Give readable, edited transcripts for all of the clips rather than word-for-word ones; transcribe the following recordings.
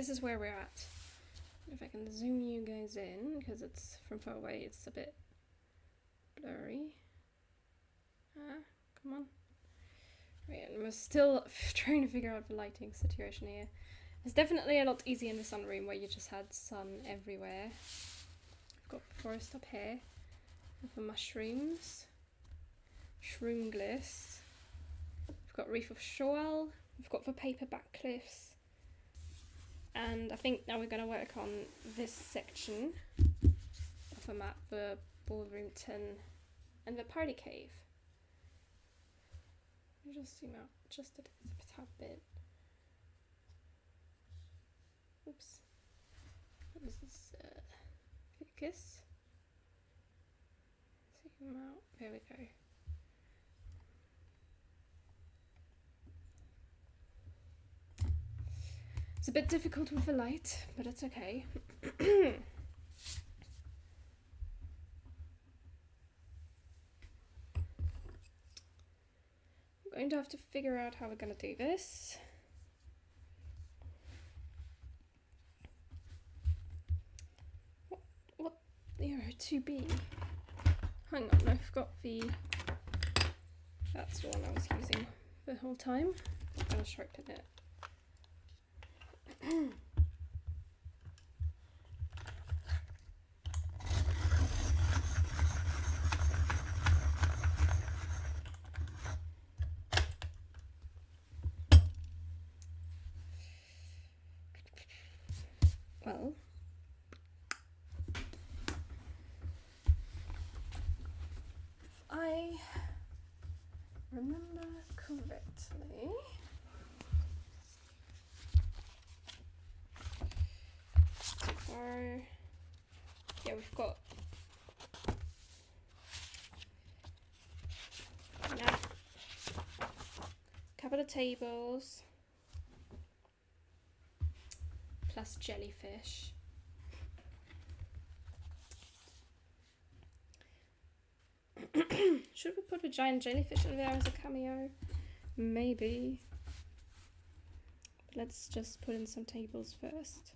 this is where we're at. If I can zoom you guys in, because it's from far away, it's a bit blurry. Come on. Right, and we're still trying to figure out the lighting situation here. It's definitely a lot easier in the sunroom where you just had sun everywhere. I've got forest up here with the mushrooms, shroom gliss. We've got reef of shoal. We've got the paperback cliffs. And I think now we're going to work on this section of the map, the ballroom 10 and the party cave. Let me just zoom out just a tad bit. Oops. What is this? Focus. Zoom out. There we go. It's a bit difficult with the light, but it's okay. I'm going to have to figure out how we're going to do this. What arrow to be? Hang on, I forgot the... That's the one I was using the whole time. I'm going to sharpen it. Well, I remember correctly. So far, yeah, we've got now a couple of tables plus jellyfish. Should we put a giant jellyfish in there as a cameo? Maybe. But let's just put in some tables first.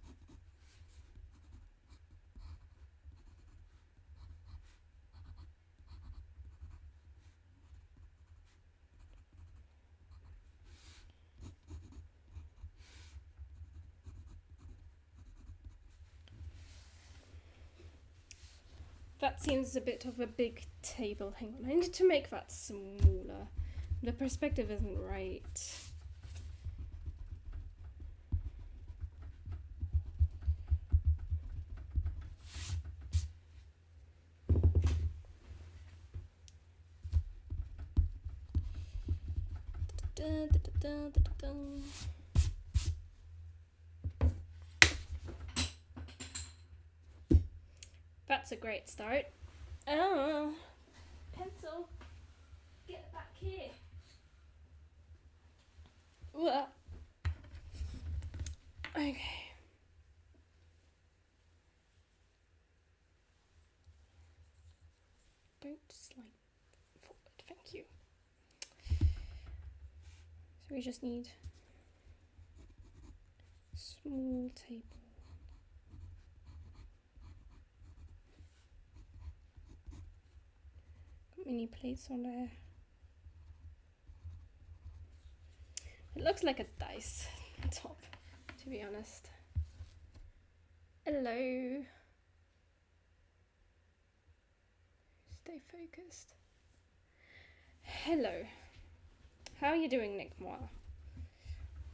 That seems a bit of a big table. Hang on, I need to make that smaller. The perspective isn't right. That's a great start. Oh, pencil, get back here. Whoa. Okay. Don't slide forward, thank you. So we just need a small table. Mini plates on there. It looks like a dice top, to be honest. Hello. Stay focused. Hello. How are you doing, Nick Moore?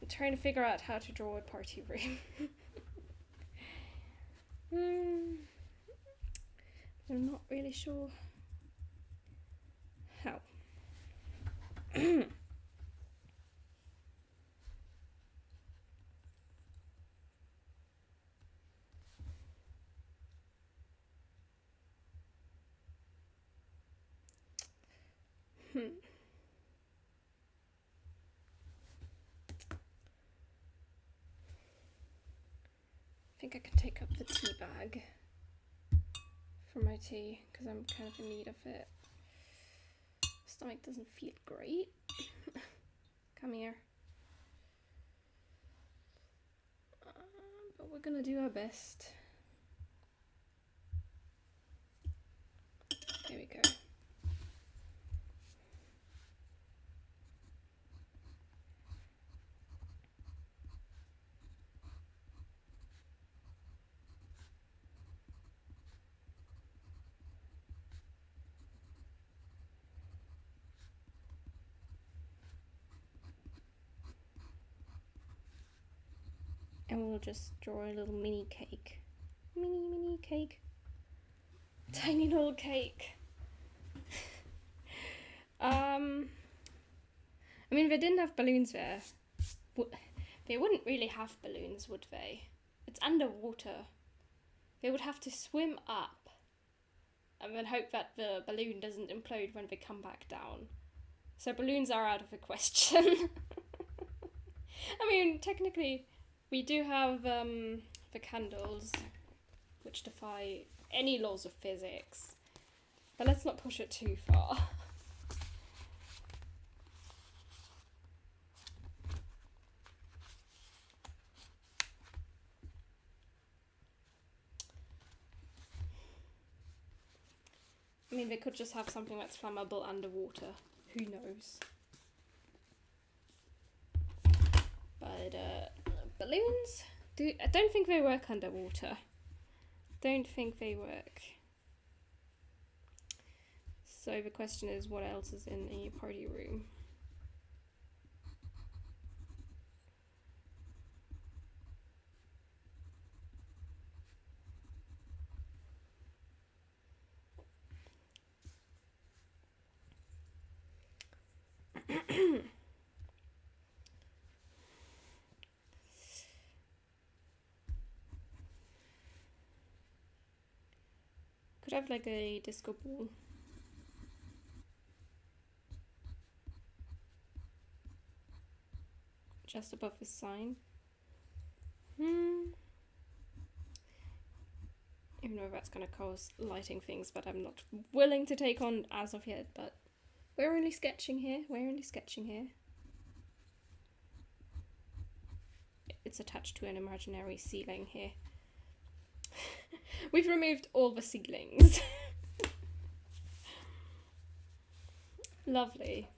I'm trying to figure out how to draw a party room. I'm not really sure how. I think I can take up the tea bag for my tea because I'm kind of in need of it. Stomach doesn't feel great. Come here. But we're gonna do our best. There we go. And we'll just draw a little mini cake. Mini cake. Tiny little cake. I mean, if they didn't have balloons there, they wouldn't really have balloons, would they? It's underwater. They would have to swim up and then hope that the balloon doesn't implode when they come back down. So balloons are out of the question. I mean, technically, we do have the candles, which defy any laws of physics. But let's not push it too far. I mean, they could just have something that's flammable underwater. Who knows? But balloons? I don't think they work underwater. Don't think they work. So the question is, what else is in a party room? Could have like a disco ball. Just above the sign. Even though that's gonna cause lighting things, but I'm not willing to take on as of yet, but we're only sketching here. It's attached to an imaginary ceiling here. We've removed all the ceilings. Lovely.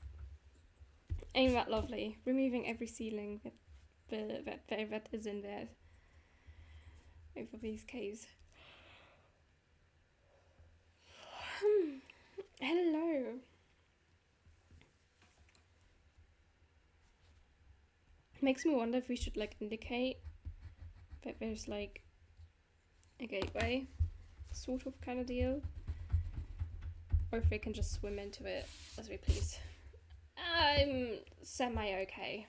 Ain't that lovely? Removing every ceiling that is in there over these caves. Hello. Makes me wonder if we should like indicate that there's like a gateway sort of kind of deal, or if we can just swim into it as we please. I'm semi-okay.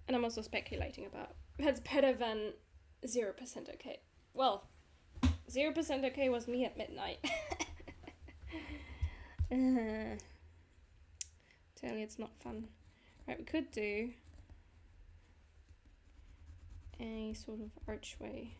And I'm also speculating about that's better than 0% okay. Well, 0% okay was me at midnight. Tell you it's not fun. Right, we could do a sort of archway.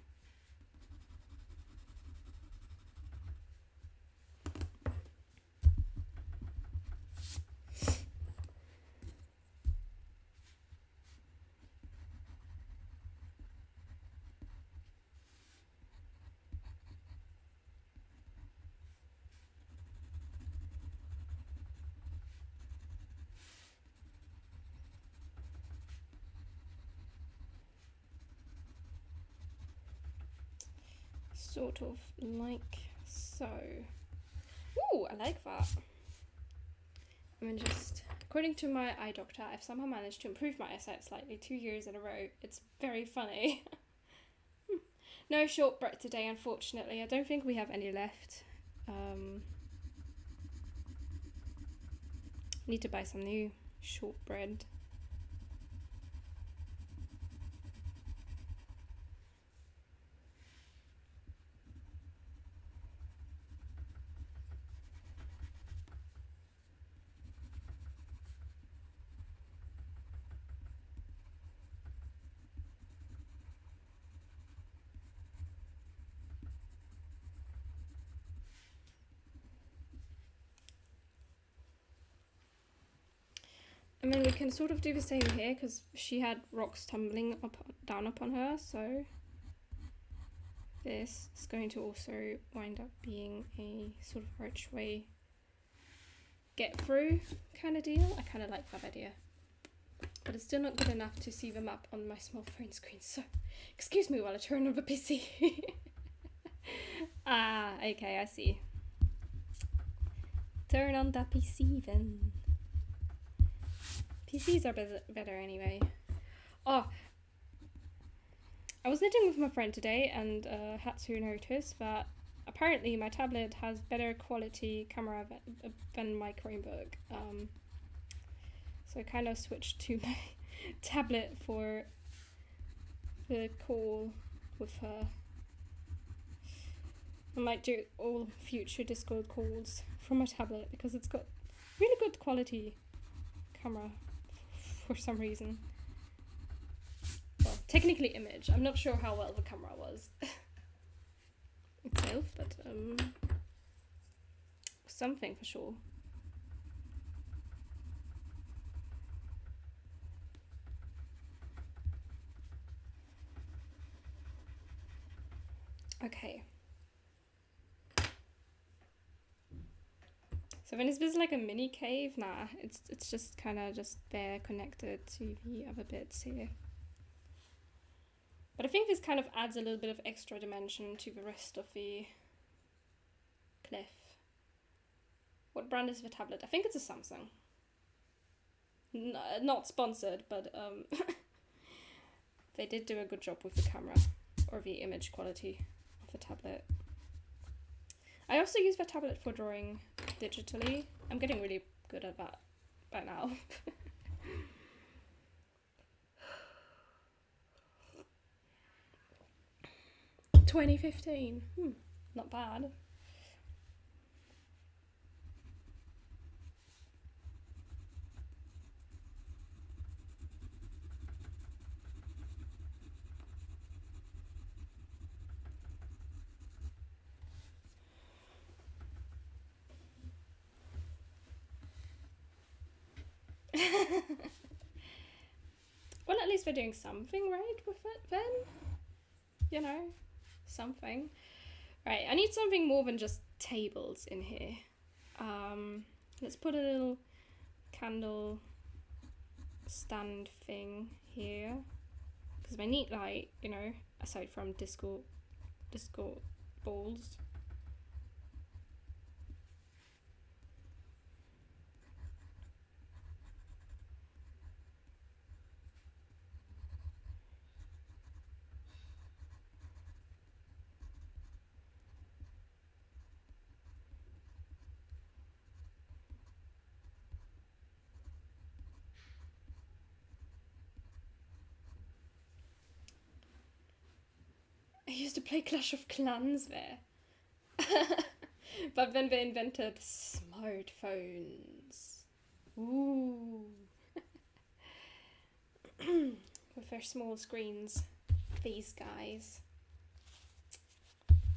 Sort of like so. Ooh, I like that. I mean, just according to my eye doctor, I've somehow managed to improve my eyesight slightly 2 years in a row. It's very funny. No shortbread today, unfortunately. I don't think we have any left. Need to buy some new shortbread. And then we can sort of do the same here, because she had rocks tumbling down upon her, so this is going to also wind up being a sort of archway get through kind of deal. I kind of like that idea. But it's still not good enough to see the map on my small phone screen, so excuse me while I turn on the PC. Ah, okay, I see. Turn on the PC then. PCs are better anyway. Oh, I was knitting with my friend today and had to notice that apparently my tablet has better quality camera than my Chromebook. So I kind of switched to my tablet for the call with her. I might do all future Discord calls from my tablet because it's got really good quality camera for some reason. Well, technically image. I'm not sure how well the camera was itself, but something for sure. Okay. So then is this like a mini cave? Nah, it's just kind of just there connected to the other bits here. But I think this kind of adds a little bit of extra dimension to the rest of the cliff. What brand is the tablet? I think it's a Samsung. Not sponsored, but they did do a good job with the camera or the image quality of the tablet. I also use the tablet for drawing digitally. I'm getting really good at that by now. 2015. Not bad. Well, at least we're doing something right with it then. You know, something. Right, I need something more than just tables in here. Let's put a little candle stand thing here. Because I need light, you know, aside from disco balls. I used to play Clash of Clans there. But then they invented smartphones. Ooh. With their small screens. These guys.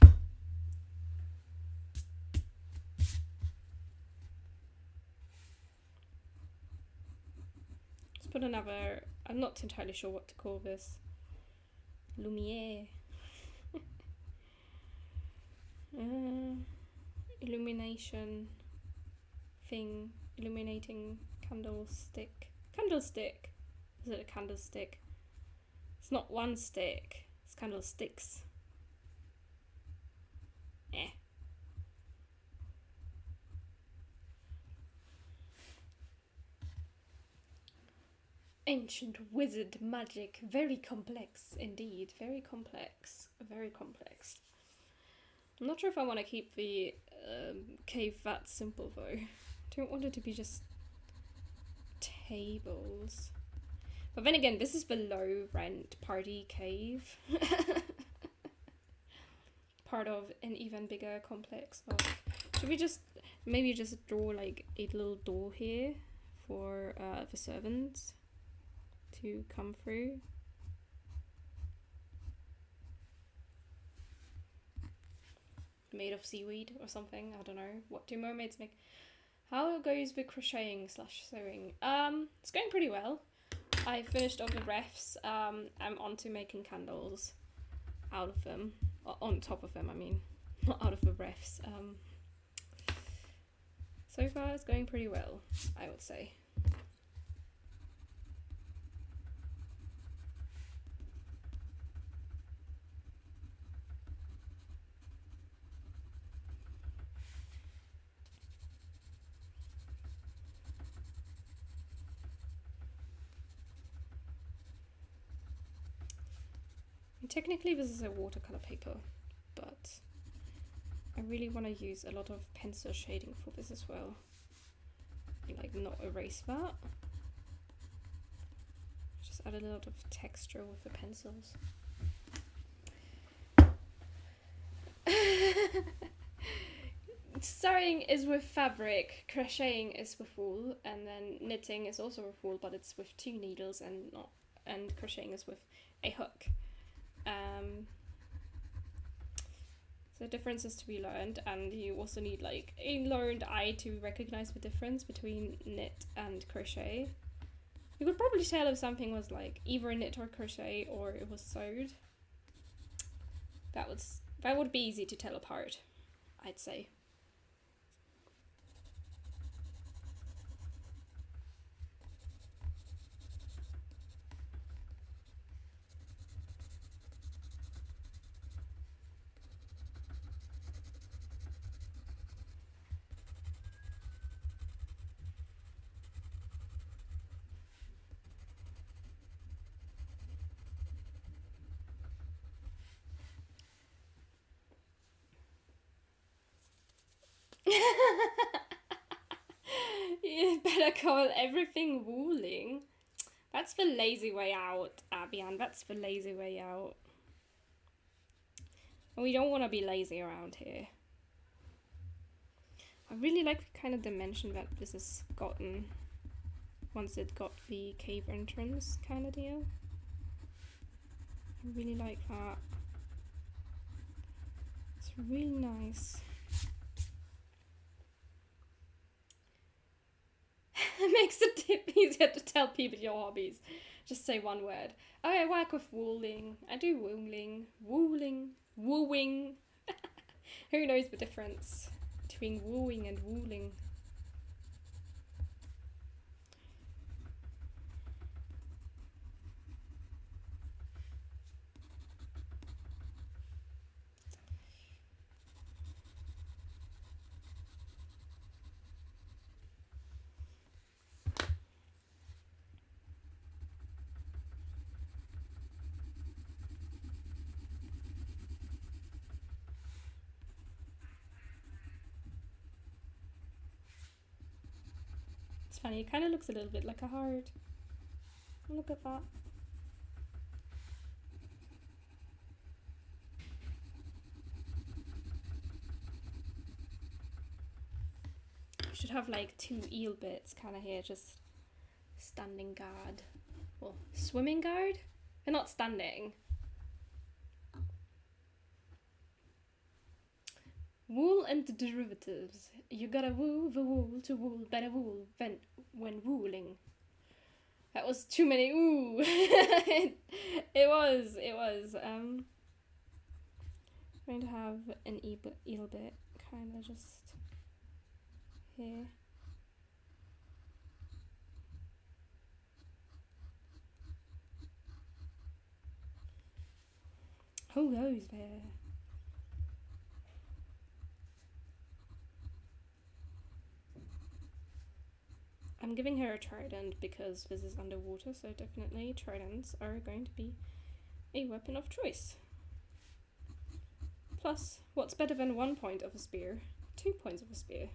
Let's put another... I'm not entirely sure what to call this. Lumiere. Illumination thing. Illuminating candlestick. Candlestick! Is it a candlestick? It's not one stick. It's candlesticks. Eh. Ancient wizard magic. Very complex indeed. Very complex. Very complex. I'm not sure if I want to keep the cave that simple though. I don't want it to be just tables. But then again, this is the low rent party cave. Part of an even bigger complex of... Should we just maybe just draw like a little door here for the servants to come through? Made of seaweed or something, I don't know. What do mermaids make? How it goes with crocheting slash sewing? It's going pretty well. I finished all the refs. I'm on to making candles out of them. On top of them, I mean. Not out of the refs. So far it's going pretty well, I would say. Technically this is a watercolor paper, but I really want to use a lot of pencil shading for this as well. Like not erase that. Just add a lot of texture with the pencils. Sewing is with fabric, crocheting is with wool, and then knitting is also with wool, but it's with 2 needles and crocheting is with a hook. So differences to be learned, and you also need like a learned eye to recognize the difference between knit and crochet. You could probably tell if something was like either knit or crochet or it was sewed. That would be easy to tell apart, I'd say. You better call everything wooling. That's the lazy way out, Abian. That's the lazy way out. And we don't want to be lazy around here. I really like the kind of dimension that this has gotten once it got the cave entrance kind of deal. I really like that. It's really nice. It makes it easier to tell people your hobbies. Just say one word. Oh, I work with wooling. I do wooling. Wooing. Who knows the difference between wooing and wooling? It's funny, it kind of looks a little bit like a heart. Look at that. Should have like 2 eel bits kind of here, just standing guard. Well, swimming guard? They're not standing. Wool and derivatives. You gotta woo the wool to wool better wool than when wooling. That was too many ooh. it was. I'm going to have an eel bit kind of just here. Who goes there? I'm giving her a trident because this is underwater, so definitely tridents are going to be a weapon of choice. Plus, what's better than 1 point of a spear? 2 points of a spear.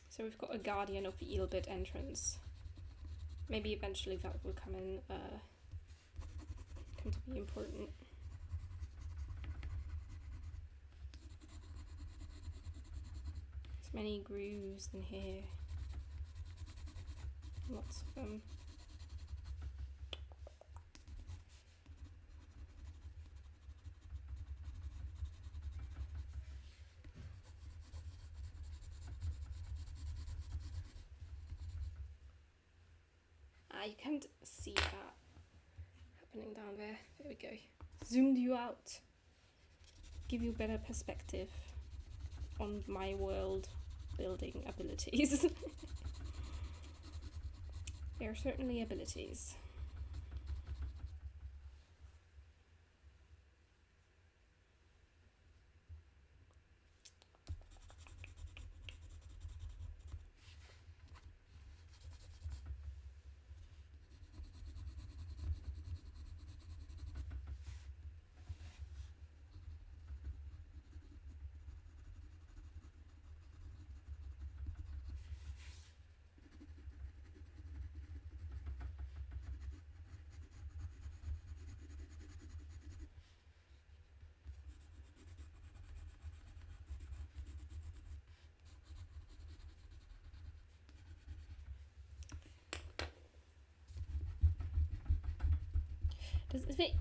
So we've got a guardian of the eel bit entrance. Maybe eventually that will come to be important. There's many grooves in here. Lots of them. You can't see that happening down there. There we go. Zoomed you out. Give you better perspective on my world building abilities. There are certainly abilities.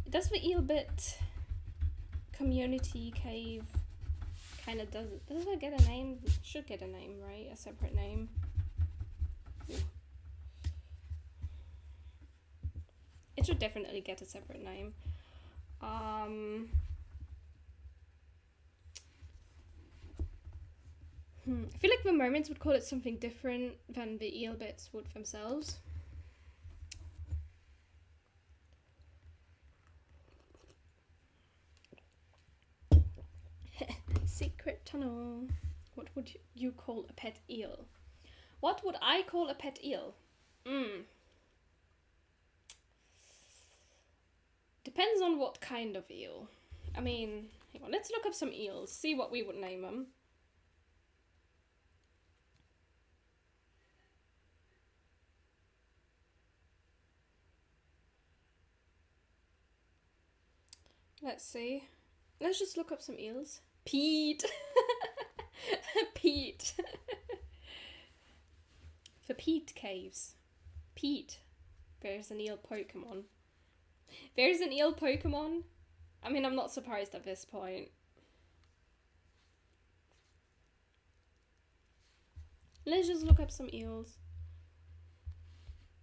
Does the Eelbit community cave kind of does it get a name? It should get a name, right? A separate name. Ooh. It should definitely get a separate name. I feel like the mermaids would call it something different than the Eelbits would themselves. Secret tunnel. What would you call a pet eel? What would I call a pet eel? Depends on what kind of eel. I mean, hang on, let's look up some eels, see what we would name them. Let's see. Let's just look up some eels. Pete. Pete. For Pete caves. Pete. There's an eel Pokemon. There's an eel Pokemon? I mean, I'm not surprised at this point. Let's just look up some eels.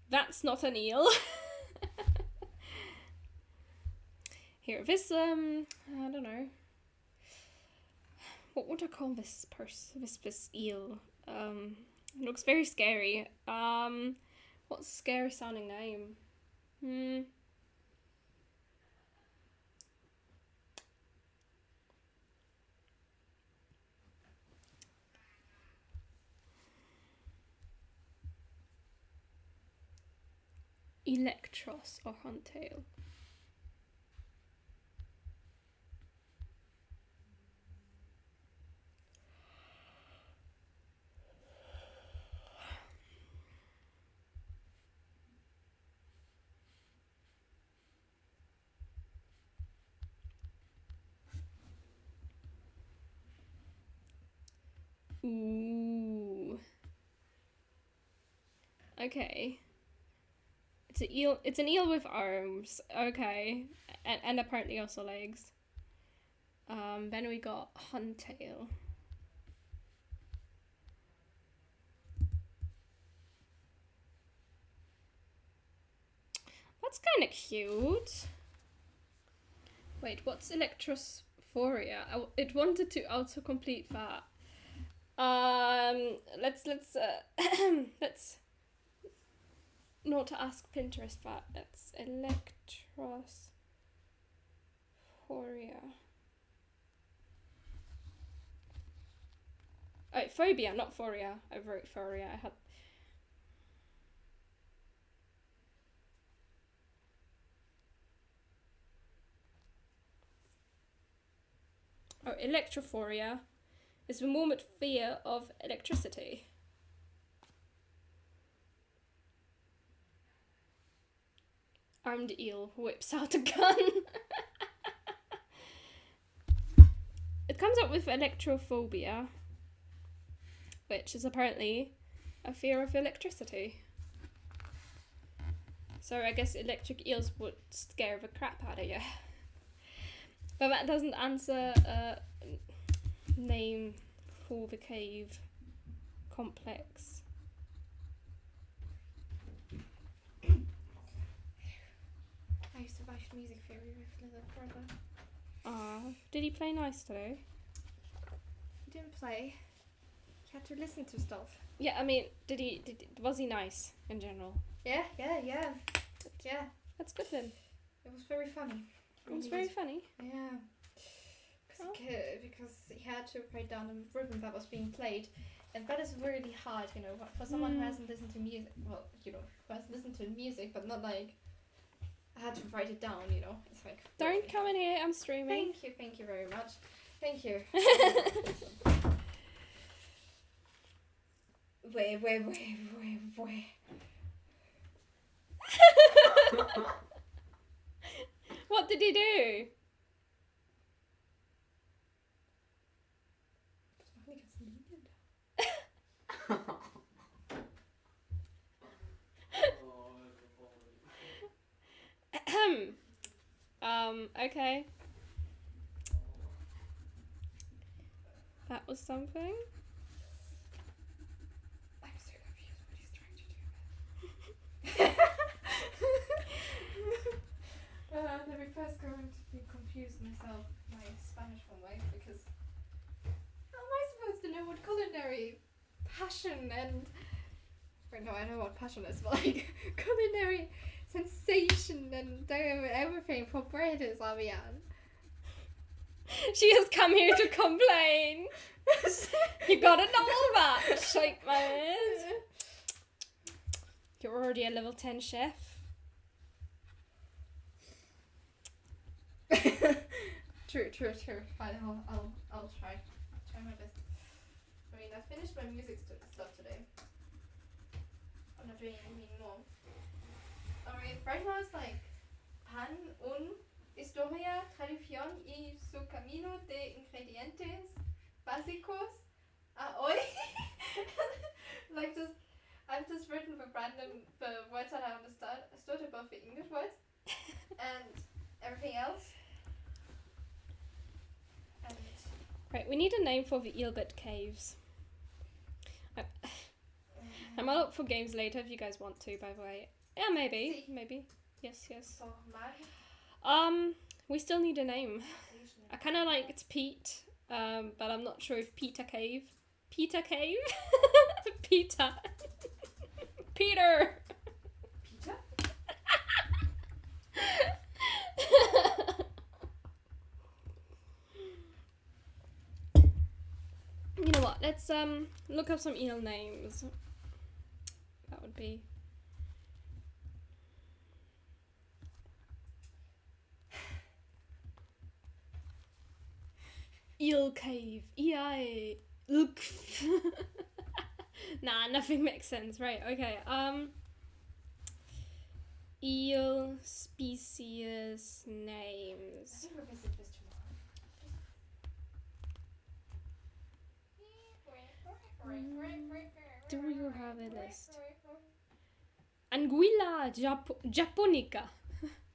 That's not an eel. Here, this, I don't know. What would I call this this eel? It looks very scary. What's a scary sounding name? Electros or Huntail. Ooh. Okay. It's an eel. It's an eel with arms. Okay, and apparently also legs. Then we got Huntail. That's kind of cute. Wait, what's Electrophoria? It wanted to autocomplete that. Let's not to ask Pinterest that. That's Electrophoria. Oh, phobia, not phoria. I wrote phoria. I had. Oh, electrophoria is the morbid fear of electricity. Armed eel whips out a gun. It comes up with electrophobia, which is apparently a fear of electricity. So I guess electric eels would scare the crap out of you. But that doesn't answer name for the cave complex. I survived music theory with little brother. Did he play nice today? He didn't play. He had to listen to stuff. Yeah, I mean, was he nice in general? Yeah. That's good then. It was very funny. It was very funny. Yeah. Because he had to write down the rhythm that was being played. And that is really hard, you know, for someone who hasn't listened to music. Well, you know, who has listened to music, but not like, I had to write it down, you know. It's like... Don't come in here, I'm streaming. Thank you very much. Thank you. Wait. What did he do? Okay. That was something. I'm so confused what he's trying to do. Let me first going to be confused myself, my Spanish homework, because how am I supposed to know what culinary passion and... Wait, no, I know what passion is, but like culinary sensation and everything for bread is, Avian. She has come here to complain. You gotta know all that. Shake my head. You're already a level 10 chef. True. Fine, I'll try. Try my best. I mean, I finished my music stuff today. I'm not doing anything more. I mean, right now it's like pan un historia, tradición y su camino de ingredientes básicos a hoy. Like I've just written the words that I understood above the English words and everything else. And Right, we need a name for the Eelbit caves. I'm all up for games later if you guys want to, by the way. Yeah, maybe. Yes. so Mag. We still need a name. I kind of like it's Pete, but I'm not sure if Peter Cave. Peter. Peter? You know what? Let's look up some eel names. That would be Eel Cave. EI. Look. Nah, nothing makes sense. Right, okay. Eel species names. I think we'll visit this tomorrow. Do you have a list? Anguilla japonica.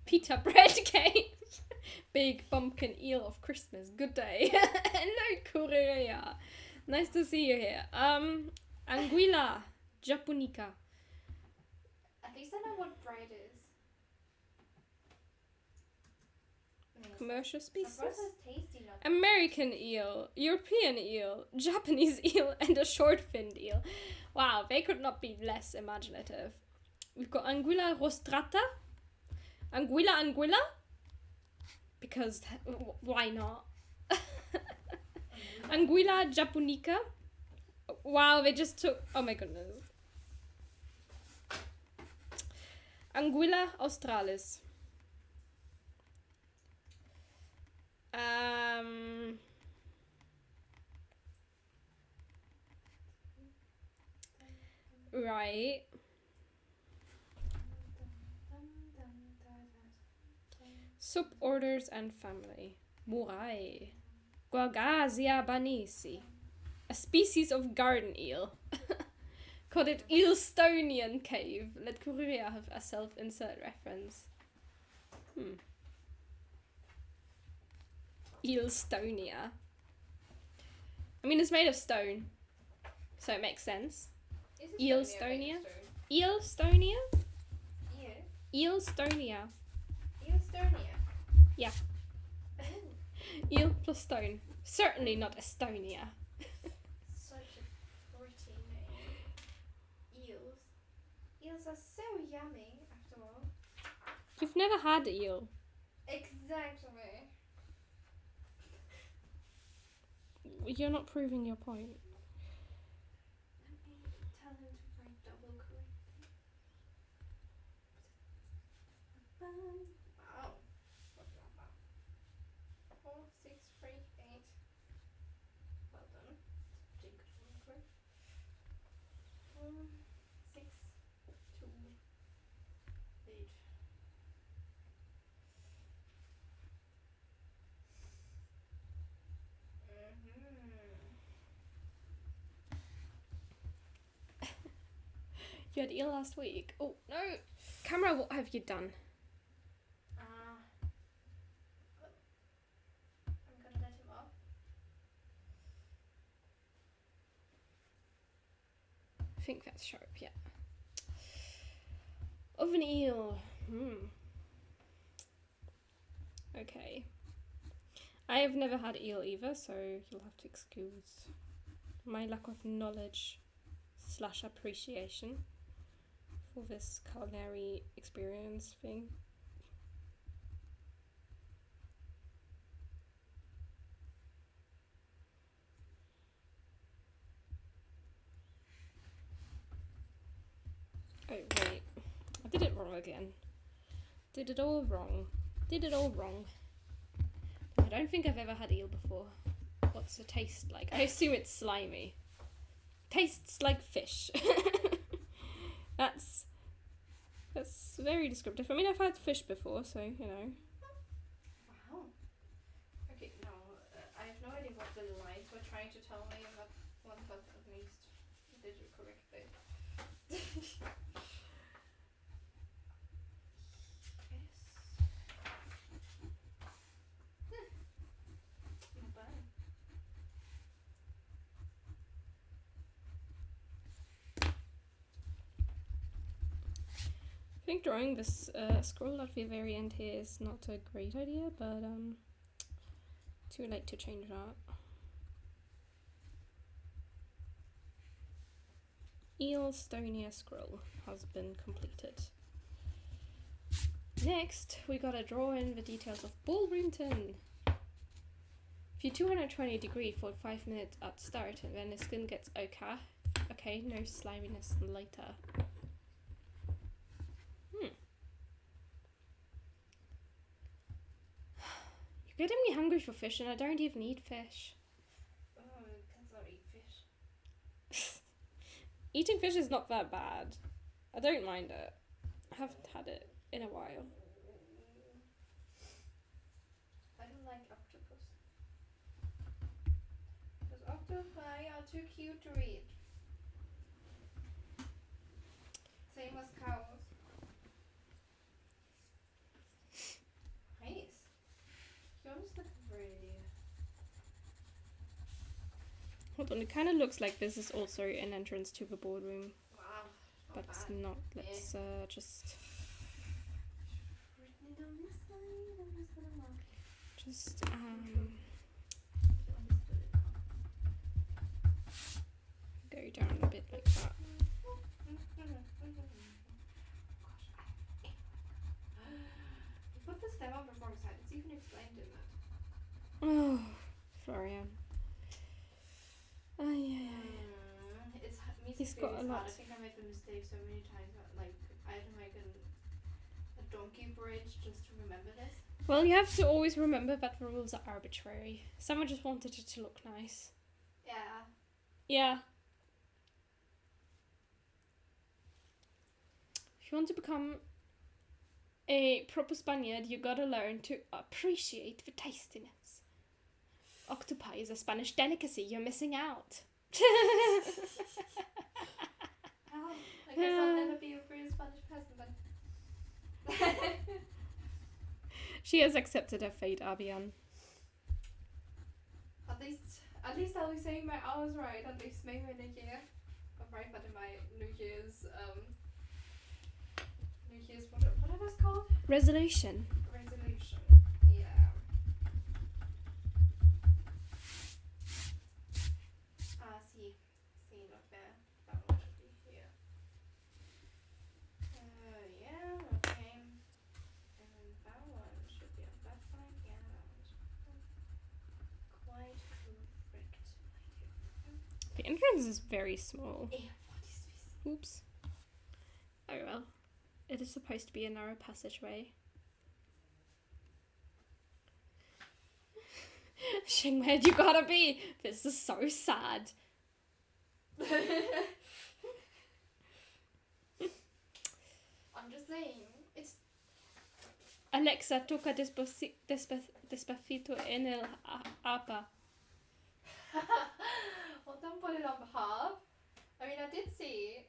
Pita bread cake. Big pumpkin eel of Christmas. Good day. Hello, Korea. Nice to see you here. Anguilla japonica. At least I know what bread is. Commercial species. Tasty, American eel, European eel, Japanese eel, and a short-finned eel. Wow, they could not be less imaginative. We've got Anguilla rostrata. Anguilla. Because why not? Anguilla japonica. Wow, they just took... Oh my goodness. Anguilla australis. Right. Suborders and family. Murai. Guagazia banisi. A species of garden eel. called it Eelstonian Cave. Let Korea have a self-insert reference. Eelstonia. I mean, it's made of stone, so it makes sense. Is Eelstonia? Estonia? Eelstonia? Eelstonia. Estonia. Yeah. Eel plus stone. Certainly not Estonia. Such a pretty name. Eels. Eels are so yummy, after all. You've never had eel. Exactly. You're not proving your point. Let me tell him to write double correctly. Wow. 4, 6, 3, 8. Well done. Pretty good one, correct? 6, 2, 8. You had eel last week. Oh, no. Camera, what have you done? I'm gonna let him off. I think that's sharp, yeah. Oven eel. Okay. I have never had eel either, so you'll have to excuse my lack of knowledge / appreciation for this culinary experience thing. Oh, wait. I did it wrong again. Did it all wrong. I don't think I've ever had eel before. What's the taste like? I assume it's slimy. Tastes like fish. That's very descriptive. I mean, I've had fish before, so, you know. Wow. Okay, no, I have no idea what the lines were trying to tell me in that one, but at least I did it correctly. Yes. Not bad. I think drawing this scroll at the very end here is not a great idea, but too late to change that. Eelstonia scroll has been completed. Next, we gotta draw in the details of Ballroomton. If you 220 degree for 5 minutes at start, and then the skin gets okay, no sliminess later. You're getting me hungry for fish, and I don't even eat fish. Oh, cats don't eat fish. Eating fish is not that bad. I don't mind it. I haven't had it in a while. I don't like octopus. Because octopi are too cute to eat. Same as cows. Nice. You almost look pretty. Hold on, it kind of looks like this is also an entrance to the ballroom, Wow. but it's not. Let's just Written it on this side. I'm just gonna mark it. just go down a bit like that. You put the stem on the wrong side. It's even explained in that. Oh, Florian. It's He's got a lot. I think I made the mistake so many times. Like I had to make a donkey bridge just to remember this. Well, you have to always remember that the rules are arbitrary. Someone just wanted it to look nice. Yeah. Yeah. If you want to become a proper Spaniard, you gotta learn to appreciate the tastiness. Octopi is a Spanish delicacy. You're missing out. Oh, I guess I'll never be a real Spanish person then. She has accepted her fate, Abian. At least I'll be saying my hours right. At least maybe in a year. I'm right, but in my New Year's what it was called? Resolution. Resolution. Yeah. Sí. Sí, look there. That one should be here. Yeah, okay. And that one should be on that side. Yeah, that one should be quite correct. The entrance is very small. Yeah, what is this? Oops. Oh well. It is supposed to be a narrow passageway. Shing, where'd you gotta be? This is so sad. I'm just saying, it's Alexa, toca despacito en el apa. well, don't put it on the harp. I mean, I did see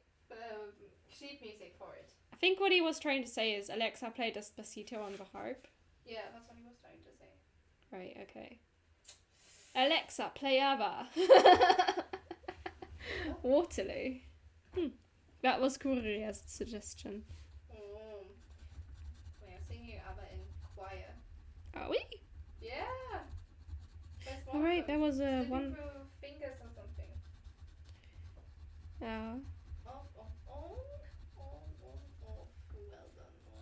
sheet music for it. I think what he was trying to say is, Alexa, play Despacito on the harp. Yeah, that's what he was trying to say. Right, okay. Alexa, play ABBA. Waterloo. That was Kuria's suggestion. We are singing ABBA in choir. Are we? Yeah. Alright, there was a one... through fingers or something. Oh. Well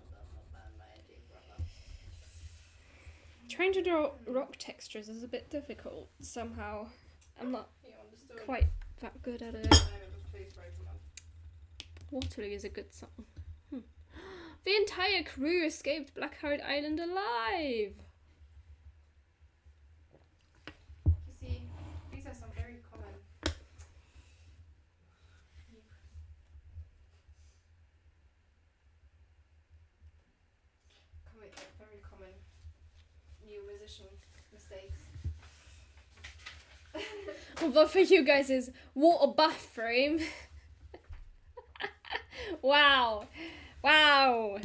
done, not bad, my dear brother. Trying to draw rock textures is a bit difficult somehow. I'm not You understood. quite that good at it. I will just please break them up. Waterloo is a good song. The entire crew escaped Blackheart Island alive! You see, these are some very common. Very common new musician mistakes. Although for you guys is water bathroom. Wow. Water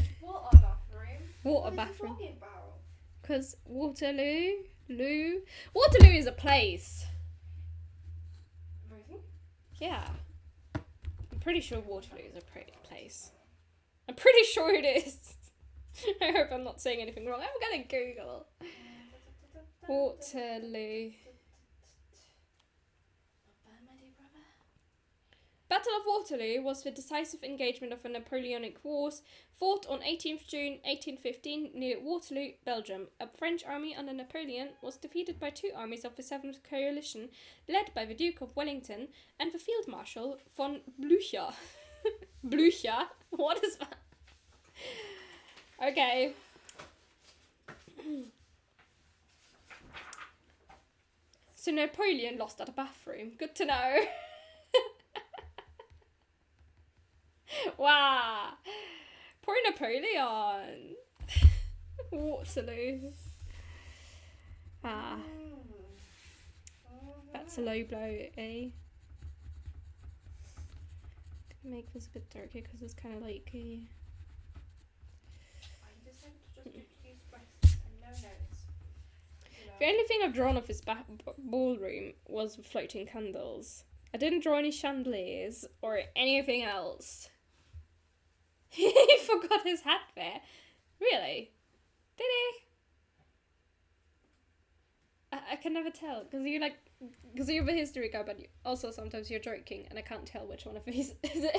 What bathroom. are you talking about? Because Waterloo is a place. Really? Yeah. I'm pretty sure Waterloo is a place. I'm pretty sure it is. I hope I'm not saying anything wrong. I'm gonna Google. Waterloo. Battle of Waterloo was the decisive engagement of the Napoleonic Wars, fought on 18th June 1815 near Waterloo, Belgium. A French army under Napoleon was defeated by two armies of the Seventh Coalition, led by the Duke of Wellington and the Field Marshal von Blücher. Blücher? What is that? Okay. So Napoleon lost at a bathroom. Good to know. Wow. Poor Napoleon. Waterloo. Ah. That's a low blow, eh? Make this a bit darker because it's kind of like a... I decided to just use breasts and no nose. The only thing I've drawn of this ballroom was floating candles. I didn't draw any chandeliers or anything else. He forgot his hat there. Really? Did he? I can never tell because you're the history guy, but also sometimes you're joking, and I can't tell which one of these it is.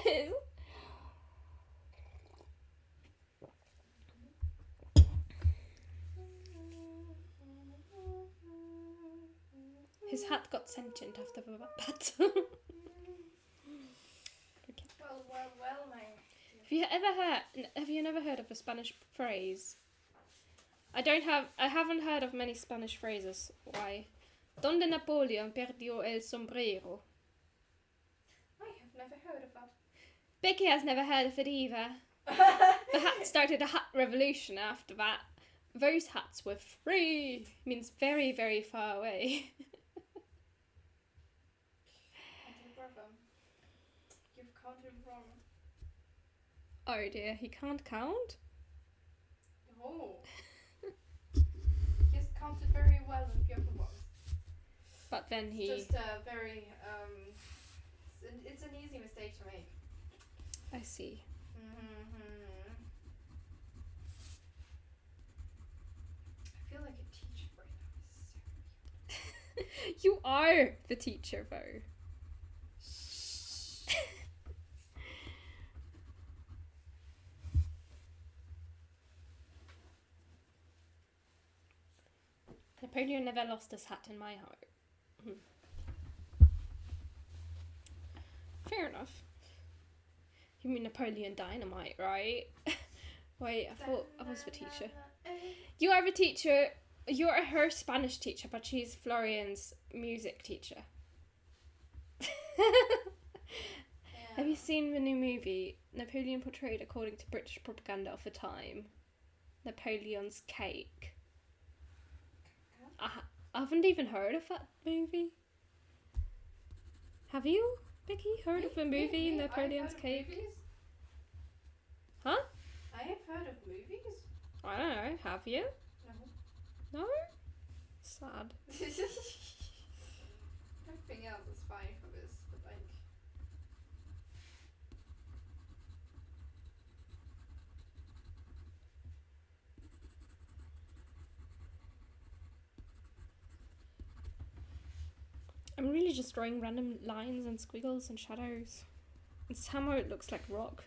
His hat got sentient after the battle. Okay. Well, my... Have you never heard of a Spanish phrase? I haven't heard of many Spanish phrases. Why? Donde Napoleon perdió el sombrero. I have never heard of that. Becky has never heard of it either. The hat started a hat revolution after that. Those hats were free. Means very, very far away. you've counted wrong. Oh dear, he can't count? Oh. He's counted very well in the other ones. But then he... It's just a very, it's an easy mistake to make. I see. I feel like a teacher right now. You are the teacher, though. Napoleon never lost his hat in my heart. Fair enough. You mean Napoleon Dynamite, right? Wait, I thought I was the teacher. You are the teacher. You are her Spanish teacher, but she's Florian's music teacher. Have you seen the new movie? Napoleon portrayed according to British propaganda of the time. Napoleon's Cake. I haven't even heard of that movie. Have you, Becky, heard of the movie Napoleon's Cake? Huh? I have heard of movies. I don't know. Have you? No. No? Sad. Everything else is fine for this, but like. I'm really just drawing random lines and squiggles and shadows. And somehow it looks like rock.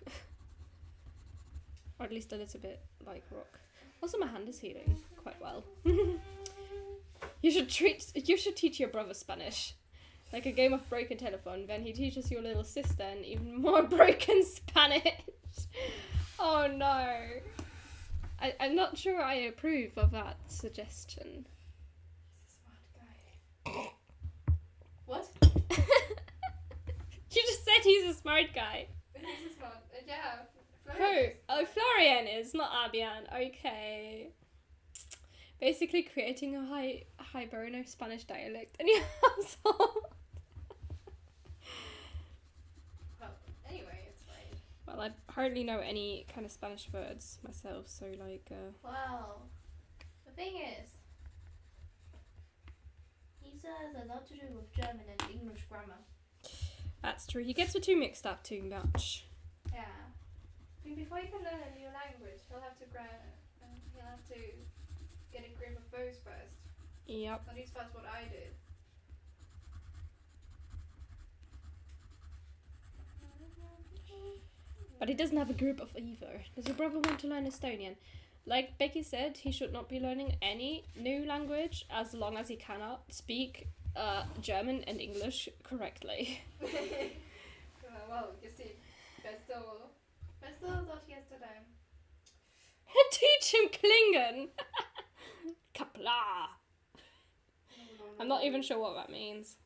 Or at least a little bit like rock. Also, my hand is healing quite well. You should teach your brother Spanish. Like a game of broken telephone. Then he teaches your little sister an even more broken Spanish. Oh no. I'm not sure I approve of that suggestion. He's a smart guy. What? You just said he's a smart guy. He's a smart. Yeah. Who? Oh, Florian is, not Abian. Okay. Basically creating a high burner Spanish dialect in your household. Well, anyway, it's fine. Well, I hardly know any kind of Spanish words myself, so like, Well, the thing is, he says a lot to do with German and English grammar. That's true. He gets the two mixed up too much. Yeah. I mean, before he can learn a new language, he'll have to get a grip of those first. Yep. At least that's what I did. But he doesn't have a group of either. Does your brother want to learn Estonian? Like Becky said, he should not be learning any new language as long as he cannot speak German and English correctly. Well, you see, there's still a lot he has to learn. Teach him Klingen! Kapla! I'm not even sure what that means.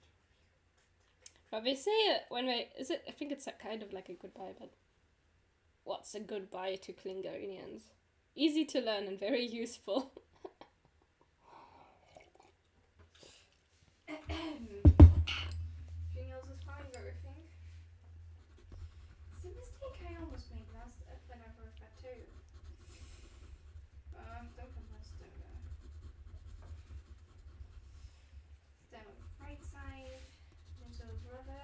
But they say it when they... I think it's kind of like a goodbye, but... What's a goodbye to Klingonians? Easy to learn and very useful. Everything else is fine, though, I think. It's a mistake I almost made last when I wrote that too. Don't put my stone there. Stand on the right side. Little brother.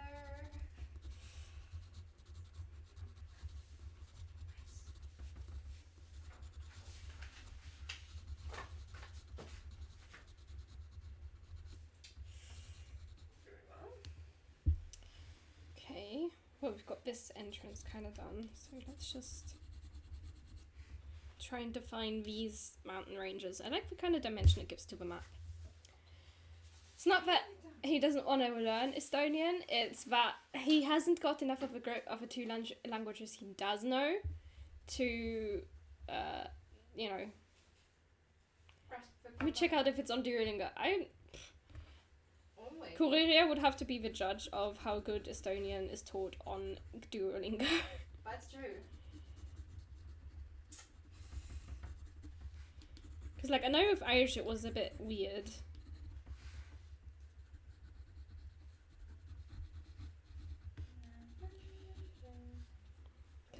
Okay. Well, we've got this entrance kind of done, so let's just try and define these mountain ranges. I like the kind of dimension it gives to the map. It's not that he doesn't want to learn Estonian, it's that he hasn't got enough of a group of the two languages he does know to, you know, we check out if it's on Duolingo. Kuriria would have to be the judge of how good Estonian is taught on Duolingo. That's true. Because, like, I know with Irish it was a bit weird.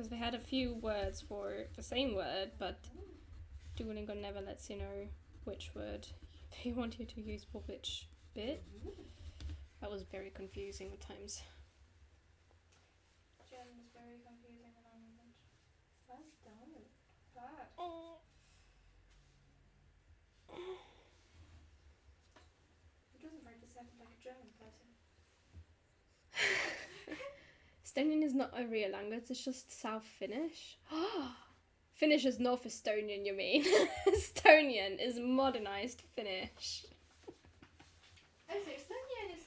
Because we had a few words for the same word, but Duolingo never lets you know which word they want you to use for which bit. That was very confusing at times. German is very confusing at the moment. Well done. Bad. It doesn't write the sound like a German person. Estonian is not a real language, it's just South Finnish. Finnish is North Estonian, you mean? Estonian is modernized Finnish. Oh, so Estonian is...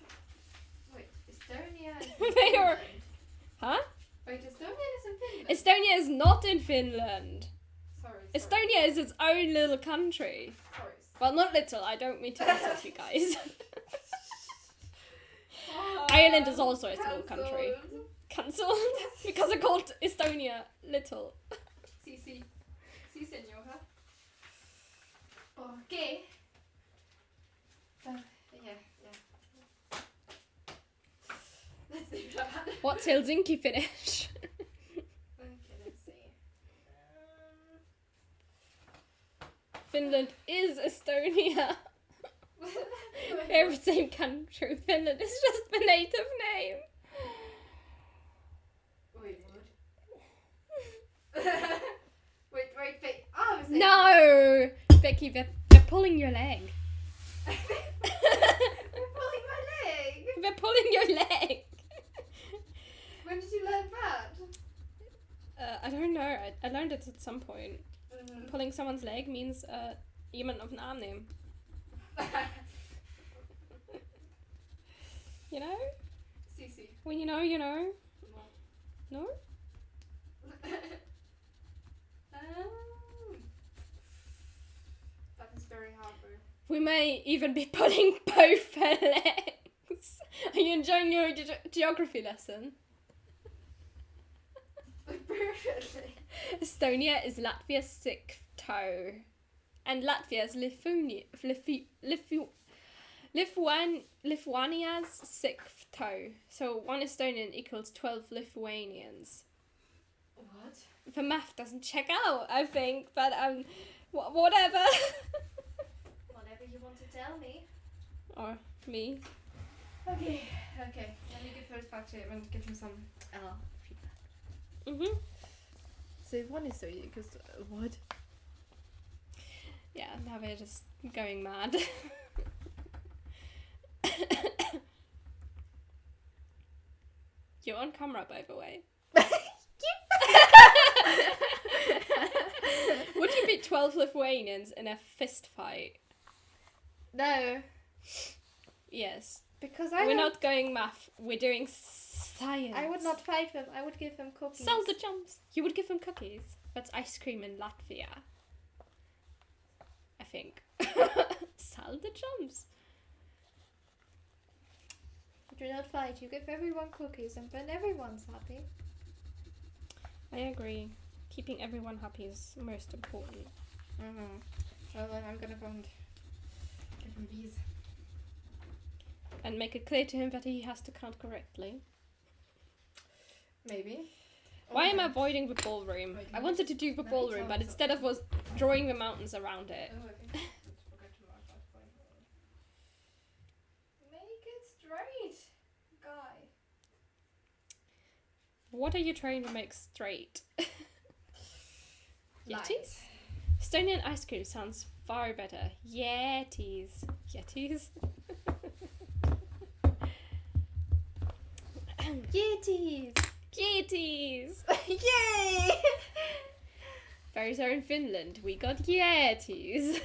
Wait, Estonia is in They are- Finland. Huh? Wait, Estonian is in Finland? Estonia is not in Finland. Sorry. Estonia is its own little country. Sorry. Well, not little, I don't mean to insult you guys. Ireland is also a small country. Cancelled because I called Estonia little. Si, señora. Okay. Yeah. Let's do that. What's Helsinki Finnish? Okay, let's see. Finland is Estonia. They're the same country. Finland is just the native name. Wait, what? wait. Oh, I was saying- No! Becky, they're pulling your leg. You're pulling my leg. They're pulling your leg. When did you learn that? I don't know. I learned it at some point. Mm. Pulling someone's leg means iemand auf den Arm nehmen. You know? Si. When you know, you know. No? That is very hard, bro. We may even be pulling both her legs. Are you enjoying your geography lesson? Perfectly. Estonia is Latvia's sixth toe. And Latvia is Lithuania's sixth toe. So one Estonian equals 12 Lithuanians. What? The math doesn't check out, I think, but whatever. Whatever you want to tell me. Or me. Okay. Let me give first back to him and give him some feedback. Mhm. So one is so you, because what? Yeah, now we're just going mad. You're on camera, by the way. Would you beat 12 Lithuanians in a fist fight? No, Yes. because We're not going math, we're doing science. I would not fight them. I would give them cookies. Sell the jumps. You would give them cookies. That's ice cream in Latvia. I think. Sell the jumps. Do not fight. You give everyone cookies, and then everyone's happy. I agree. Keeping everyone happy is most important. Well, then I'm gonna go and give him these. And make it clear to him that he has to count correctly. Maybe. Why am I avoiding the ballroom? Wait, I wanted to do the let me ballroom, tell but you instead of was drawing the mountains around it. Oh, okay. Forgot to mark that point. Make it straight, guy. What are you trying to make straight? Yetis? Lights. Estonian ice cream sounds far better. Yetis. Yetis? Yetis! Yetis! Yay! Those are in Finland. We got Yetis.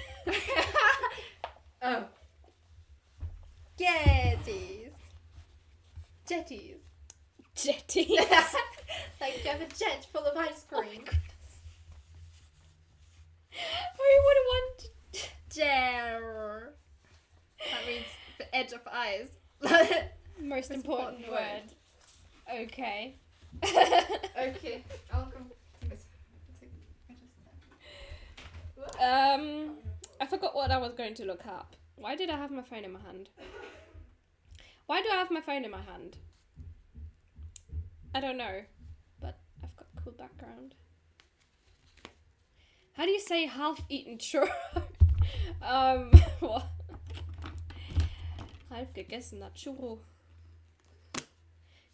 Oh. Yetis. Jetties. Jetties. Like you have a jet full of ice Oh my cream. goodness. I would want Jer. That means the edge of eyes. most important word. Okay. Okay, I'll go. I forgot what I was going to look up. Why did I have my phone in my hand? Why do I have my phone in my hand? I don't know, but I've got cool background. How do you say half-eaten churro? What? Halbgegessen churro. I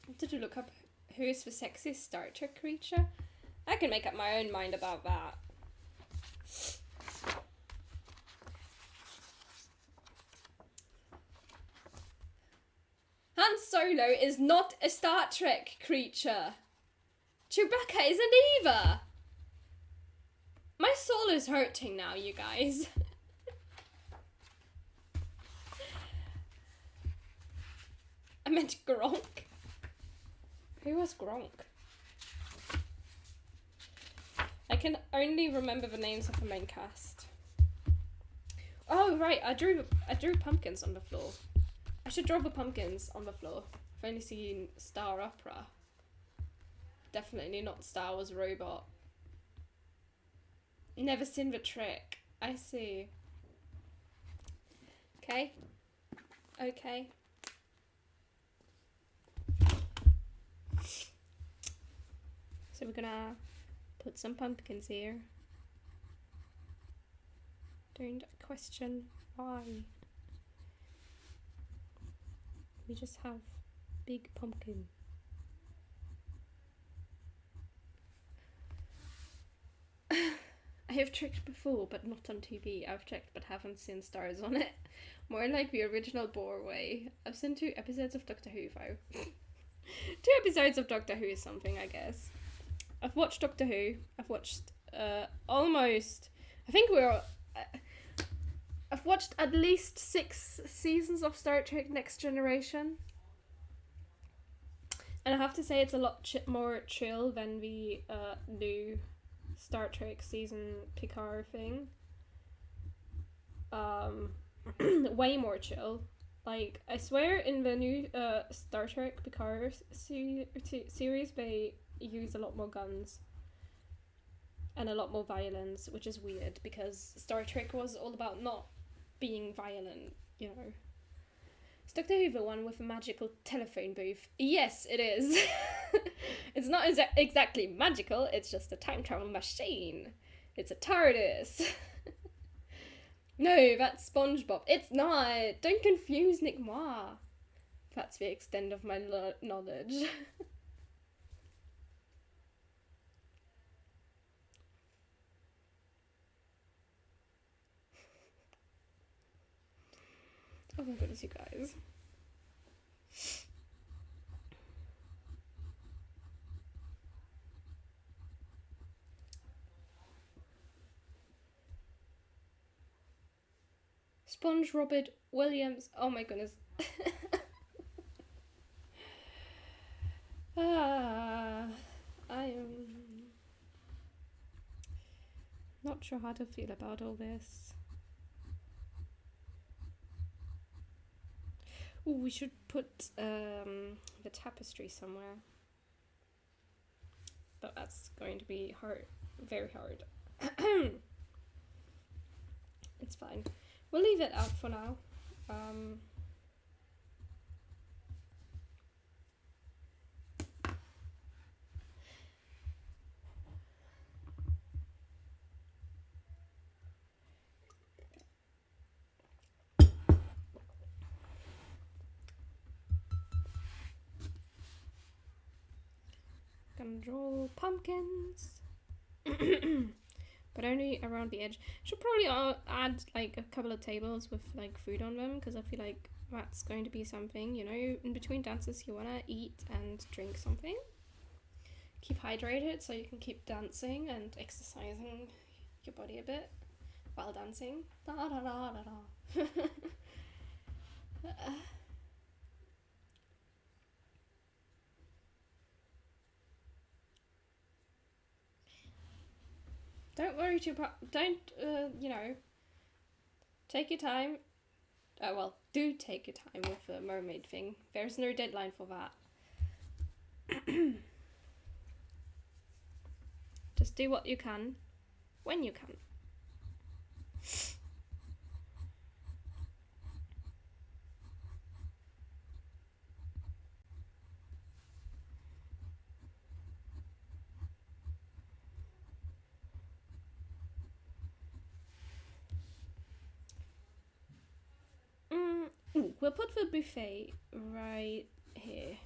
wanted to look up who is the sexiest Star Trek creature. I can make up my own mind about that. Han Solo is not a Star Trek creature. Chewbacca isn't either. My soul is hurting now, you guys. I meant Gronk. Who was Gronk? I can only remember the names of the main cast. Oh right, I drew pumpkins on the floor. I should draw the pumpkins on the floor. I've only seen Star Opera. Definitely not Star Wars Robot. Never seen the trick. I see. Okay. Okay. So we're gonna put some pumpkins here. Don't question why. We just have big pumpkin. I have tricked before, but not on TV. I've checked but haven't seen stars on it. More like the original Boar way. I've seen 2 episodes of Doctor Who though. 2 episodes of Doctor Who is something, I guess. I've watched Doctor Who. I've watched almost... I think I've watched at least 6 seasons of Star Trek Next Generation. And I have to say it's a lot more chill than the new Star Trek season Picard thing. Way more chill. Like, I swear in the new Star Trek Picard series they use a lot more guns and a lot more violence, which is weird because Star Trek was all about not being violent, you know. Is Doctor Who the one with a magical telephone booth? Yes, it is. It's not exactly magical, it's just a time travel machine. It's a TARDIS. No, that's SpongeBob. It's not. Don't confuse Nick Moore. That's the extent of my knowledge. Oh my goodness, you guys. Sponge Robert Williams. Oh my goodness. I am not sure how to feel about all this. Ooh, we should put the tapestry somewhere. But that's going to be hard. Very hard. It's fine. We'll leave it out for now. Gonna draw pumpkins. But only around the edge. Should probably add like a couple of tables with like food on them, because I feel like that's going to be something, you know, in between dances you want to eat and drink something. Keep hydrated so you can keep dancing and exercising your body a bit while dancing. Da da da da da. Don't worry too don't, you know, take your time. Well, do take your time with the mermaid thing. There's no deadline for that. Just do what you can, when you can. Ooh, we'll put the buffet right here.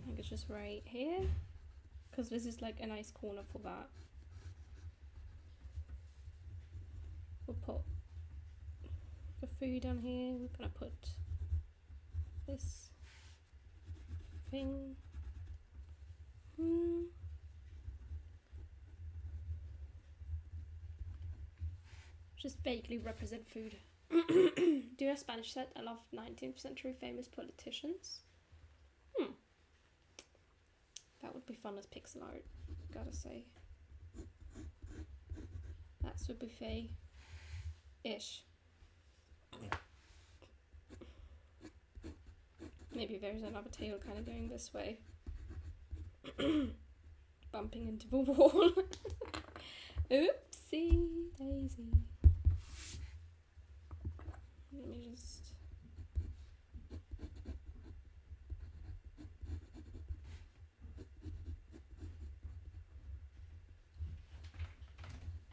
I think it's just right here. Because this is like a nice corner for that. We'll put the food down here. We're gonna put this thing. Just vaguely represent food. Do a Spanish set. I love 19th century famous politicians. That would be fun as pixel art, gotta say. That's a buffet. Ish. Maybe there's another tail kind of going this way. Bumping into the wall. Oopsie daisy. Let me just...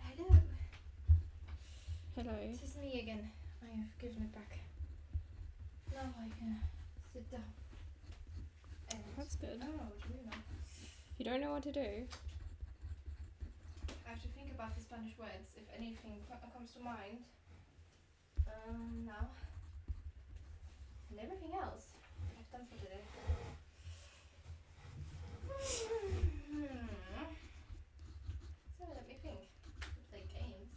Hello. Hello. This is me again. I have given it back. Now I can sit down. And That's good. I don't know what to do now. You don't know what to do? I have to think about the Spanish words, if anything comes to mind. Now. And everything else I've done for today. So let me think. We play games.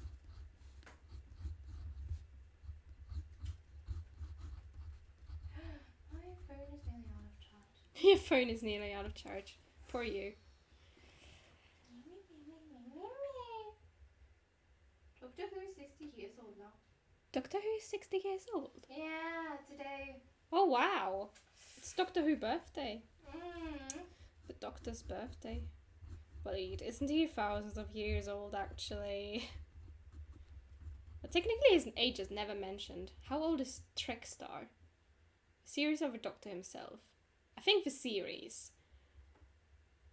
My phone is nearly out of charge. Your phone is nearly out of charge. Poor you. Doctor Who is 60 years old now. Doctor Who's 60 years old? Yeah, today. Oh wow. It's Doctor Who birthday. Mm. The Doctor's birthday. Wait, isn't he thousands of years old actually? But technically his age is never mentioned. How old is Trickstar? Series of the Doctor himself. I think the series.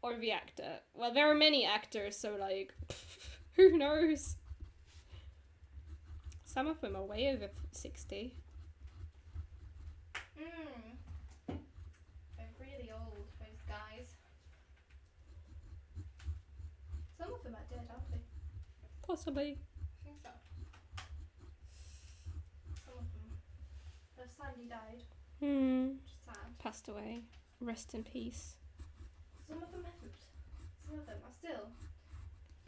Or the actor. Well, there are many actors, so like, who knows? Some of them are way over 60. They're really old, those guys. Some of them are dead, aren't they? Possibly. I think so. Some of them have sadly died. Which is sad. Passed away. Rest in peace. Some of them haven't. Some of them are still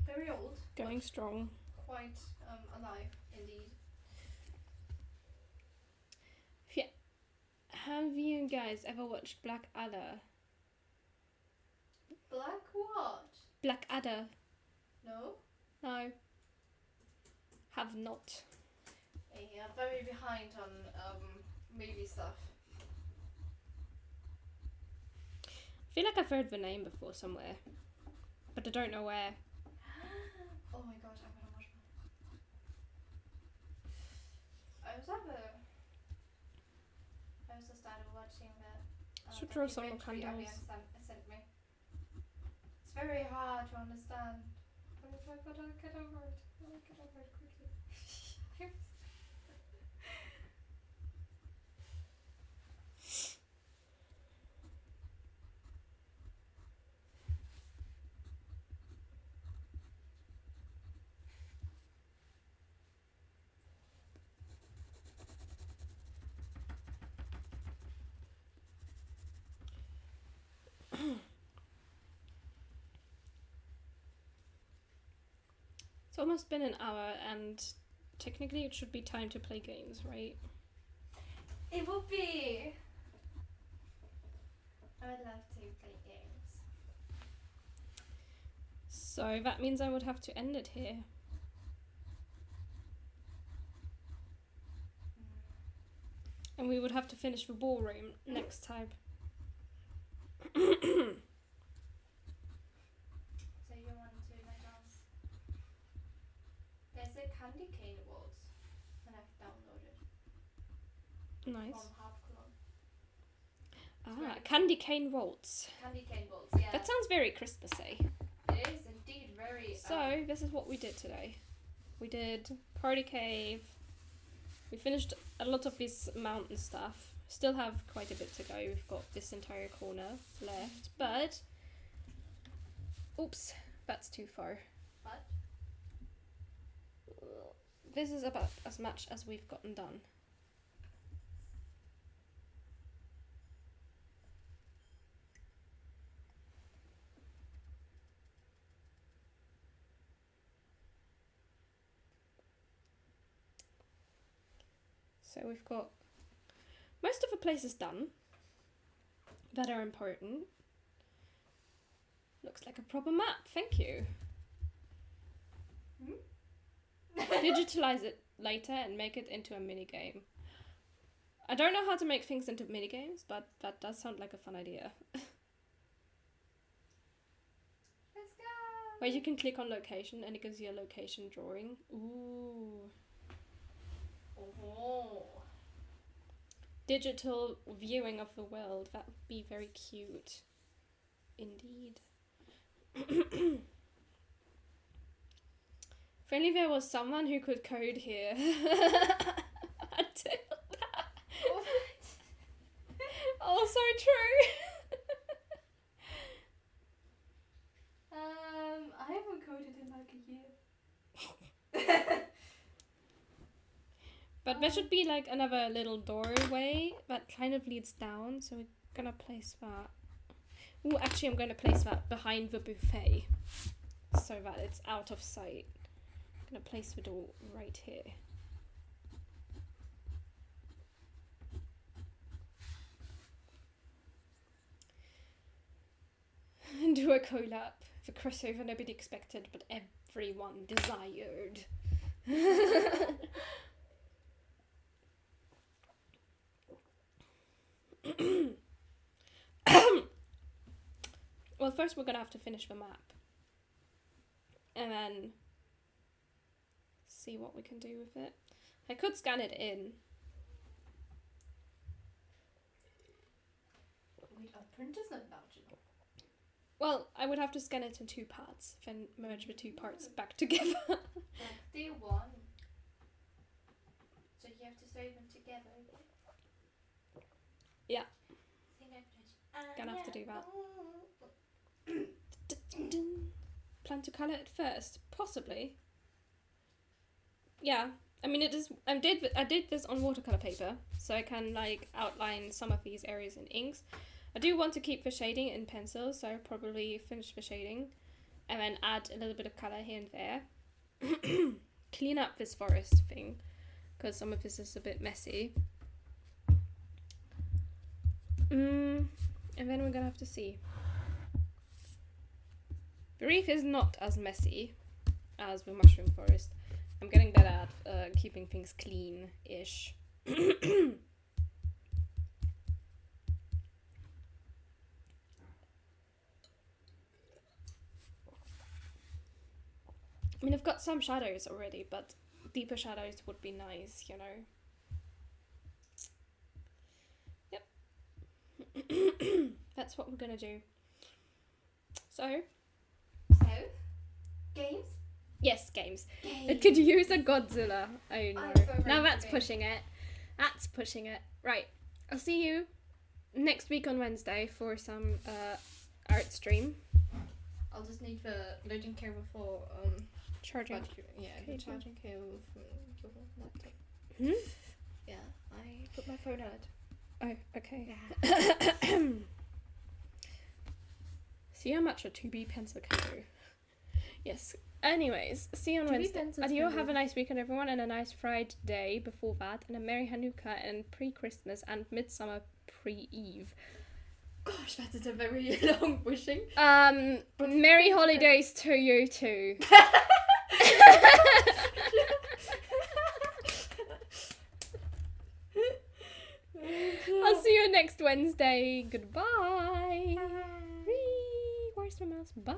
very old. Going but strong. quite alive, indeed. Have you guys ever watched Black Adder? Black what? Black Adder. No? No. Have not. Yeah, very behind on movie stuff. I feel like I've heard the name before somewhere. But I don't know where. Oh my god, I'm gonna watch one. I also started watching the Should draw some documentary candles. Avian sent me. It's very hard to understand. But if I gotta get over it. I'll get over it quickly. It's almost been an hour and technically it should be time to play games, right? It would be. I would love to play games. So that means I would have to end it here. And we would have to finish the ballroom next time. So you want to let us? There's a candy cane waltz that I've downloaded Nice. from Harpclub. Ah, Candy Cane Waltz. Candy cane waltz, yeah. That sounds very Christmassy. It is indeed very. So, this is what we did today. We did Party Cave, We finished a lot of this mountain stuff. Still have quite a bit to go. We've got this entire corner left, but... Oops, that's too far. What? This is about as much as we've gotten done. So we've got most of the places done that are important. Looks like a proper map, thank you. Digitalize it later and make it into a minigame. I don't know how to make things into minigames, but that does sound like a fun idea. Let's go! Where you can click on location and it gives you a location drawing. Ooh. Oh. Digital viewing of the world. That would be very cute. Indeed. If only there was someone who could code here. I'd do that. What? Oh, so true. I haven't coded in like a year. But there should be like another little doorway that kind of leads down, so we're gonna place that. Ooh, actually I'm gonna place that behind the buffet so that it's out of sight. I'm gonna place the door right here. And do a collab. The crossover nobody expected, but everyone desired. Well, first we're gonna have to finish the map. And then see what we can do with it. I could scan it in. Wait, our printer's not large enough. Well, I would have to scan it in 2 parts, then merge the 2 parts back together. Like they one. So you have to sew them together. Yeah. Gonna have to do that. Plan to colour it first? Possibly. Yeah. I mean, it is. I did this on watercolor paper, so I can like outline some of these areas in inks. I do want to keep the shading in pencil, so I'll probably finish the shading, and then add a little bit of color here and there. Clean up this forest thing, because some of this is a bit messy. And then we're gonna have to see. The reef is not as messy as the mushroom forest. I'm getting better at keeping things clean-ish. I mean, I've got some shadows already, but deeper shadows would be nice, you know. That's what we're gonna do. So, games? Yes, games. It could use a Godzilla. Oh no. I'm so ready Now for that's games. pushing it. That's pushing it. Right. I'll see you next week on Wednesday for some art stream. I'll just need the loading cable for Charging. the Cable. charging cable for your laptop. Hmm? Yeah, I put my phone on it. Oh, okay. Yeah. See how much a 2B pencil can do. Yes. Anyways, see you on 2B Wednesday. pencils Adieu, can have do. a nice weekend, everyone, and a nice Friday before that, and a Merry Hanukkah, and pre-Christmas, and Midsummer pre-Eve. Gosh, that is a very long wishing. Merry holidays to you too. I'll see you next Wednesday. Goodbye. Whee! Where's my mouse? Bye.